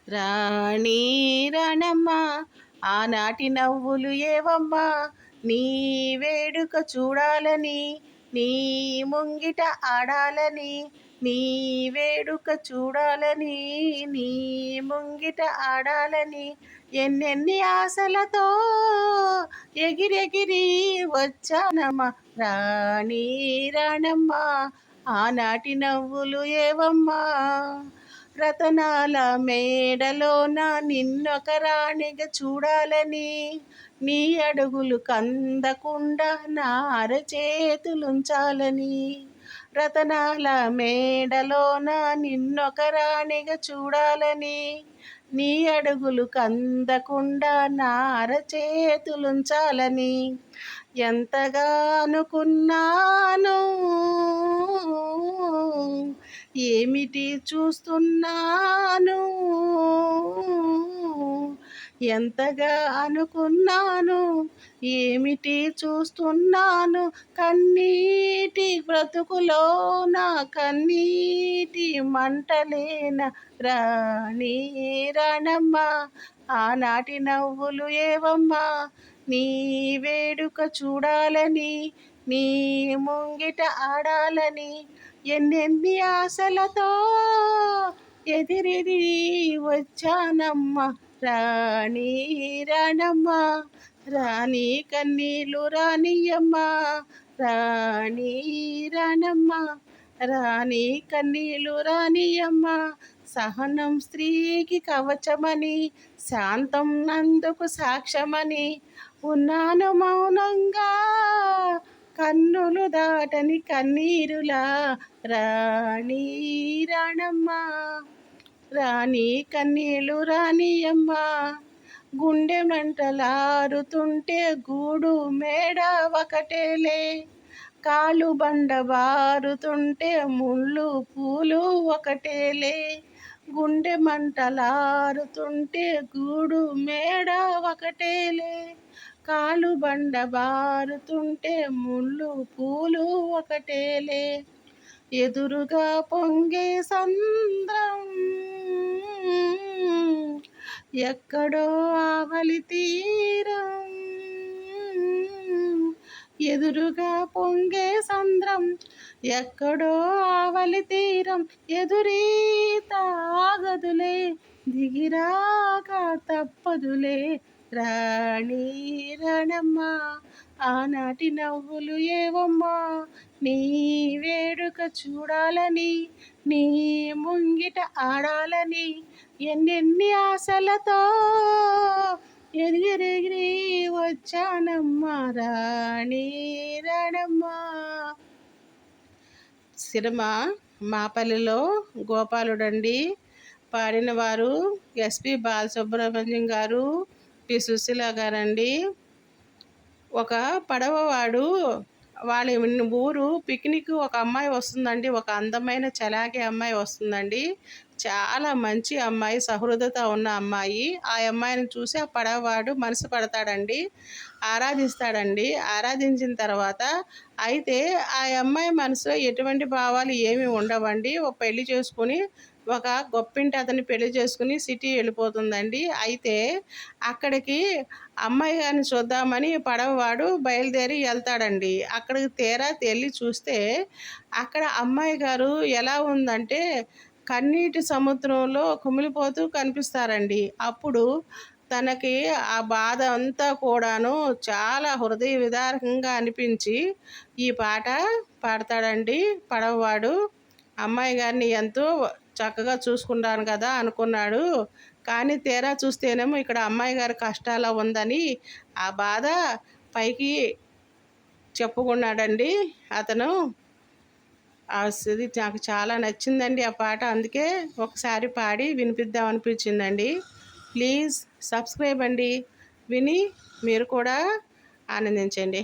రాణి రాణమ్మ ఆనాటి నవ్వులు ఏవమ్మా, నీ వేడుక చూడాలని, నీ ముంగిట ఆడాలని, నీ వేడుక చూడాలని, నీ ముంగిట ఆడాలని, ఎన్నెన్ని ఆశలతో ఎగిరెగిరి వచ్చానమ్మ. రాణి రాణమ్మ ఆనాటి నవ్వులు ఏవమ్మా, రతనాల మేడలోన నిన్నొక రాణిగా చూడాలని, నీ అడుగులు కందకుండా నా అరచేతులుంచాలని, రతనాల మేడలోన నిన్నొక రాణిగా చూడాలని, నీ అడుగులు కందకుండా నా అరచేతులుంచాలని ఎంతగా అనుకున్నాను. ఏమిటి చూస్తున్నాను, ఎంతగా అనుకున్నాను, ఏమిటి చూస్తున్నాను, కన్నీటి బ్రతుకులో నా కన్నీటి మంటలేన. రాణి రాణమ్మ ఆనాటి నవ్వులు ఏవమ్మా, నీ వేడుక చూడాలని, నీ ముంగిట ఆడాలని, ఎన్నెన్ని ఆశలతో ఎదిరిది వచ్చానమ్మ. రాణి రాణమ్మ రాణి కన్నీళ్ళు రానియమ్మ, రాణి రాణమ్మ రాణి కన్నీళ్ళు రానియమ్మ, సహనం స్త్రీకి కవచమని, శాంతం నందుకు సాక్ష్యమని, ఉన్నాను మౌనంగా కన్నులు దాటని కన్నీరులా. రాణి రాణమ్మ రాణి కన్నీళ్ళు రానియమ్మ, గుండె మంటలారుతుంటే గూడు మేడ ఒకటేలే, కాలు బండ బారుతుంటే ముళ్ళు పూలు ఒకటేలే, గుండె మంటలారుతుంటే గూడు మేడ ఒకటేలే, కాలు బండ బారుతుంటే ముళ్ళు పూలు ఒకటేలే, ఎదురుగా పొంగే సంద్రం ఎక్కడో ఆవలి తీరం, ఎదురుగా పొంగే సంద్రం ఎక్కడో ఆవలి తీరం, ఎదురీత ఆగదులే దిగిరాక తప్పదులే. రాణి రాణమ్మ ఆనాటి నవ్వులు ఏవమ్మా, నీ వేడుక చూడాలని, నీ ముంగిట ఆడాలని, ఎన్నెన్ని ఆశలతో ఎగిరెగిరి వచ్చానమ్మ. రాణి రాణమ్మ. సినిమా మాపల్లిలో గోపాలుడండి. పాడిన వారు ఎస్పి బాలసుబ్రహ్మణ్యం గారు, పి సుశీల గారండి. ఒక పడవవాడు వాళ్ళ ఊరు పిక్నిక్ ఒక అమ్మాయి వస్తుందండి, ఒక అందమైన చలాకీ అమ్మాయి వస్తుందండి. చాలా మంచి అమ్మాయి, సహృదత ఉన్న అమ్మాయి. ఆ అమ్మాయిని చూసి ఆ పడవవాడు మనసు పడతాడండి, ఆరాధిస్తాడండి. ఆరాధించిన తర్వాత అయితే ఆ అమ్మాయి మనసులో ఎటువంటి భావాలు ఏమి ఉండవండి. ఒక పెళ్లి చేసుకుని ఒక గొప్పింటి అతన్ని పెళ్లి చేసుకుని సిటీ వెళ్ళిపోతుందండి. అయితే అక్కడికి అమ్మాయి గారిని చూద్దామని పడవవాడు బయలుదేరి వెళ్తాడండి. అక్కడికి తీరా వెళ్ళి చూస్తే అక్కడ అమ్మాయి గారు ఎలా ఉందంటే కన్నీటి సముద్రంలో కుమిలిపోతూ కనిపిస్తారండి. అప్పుడు తనకి ఆ బాధ అంతా కూడాను చాలా హృదయ విదారకంగా అనిపించి ఈ పాట పాడతాడండి పడవవాడు. అమ్మాయి గారిని ఎంతో చక్కగా చూసుకున్నాను కదా అనుకున్నాడు, కానీ తీరా చూస్తేనేమో ఇక్కడ అమ్మాయి గారి కష్టాల ఉందని ఆ బాధ పైకి చెప్పుకున్నాడండి అతను. అది నాకు చాలా నచ్చిందండి ఆ పాట, అందుకే ఒకసారి పాడి వినిపిద్దాం అనిపించిందండి. ప్లీజ్ సబ్స్క్రైబ్ అండి, విని మీరు కూడా ఆనందించండి.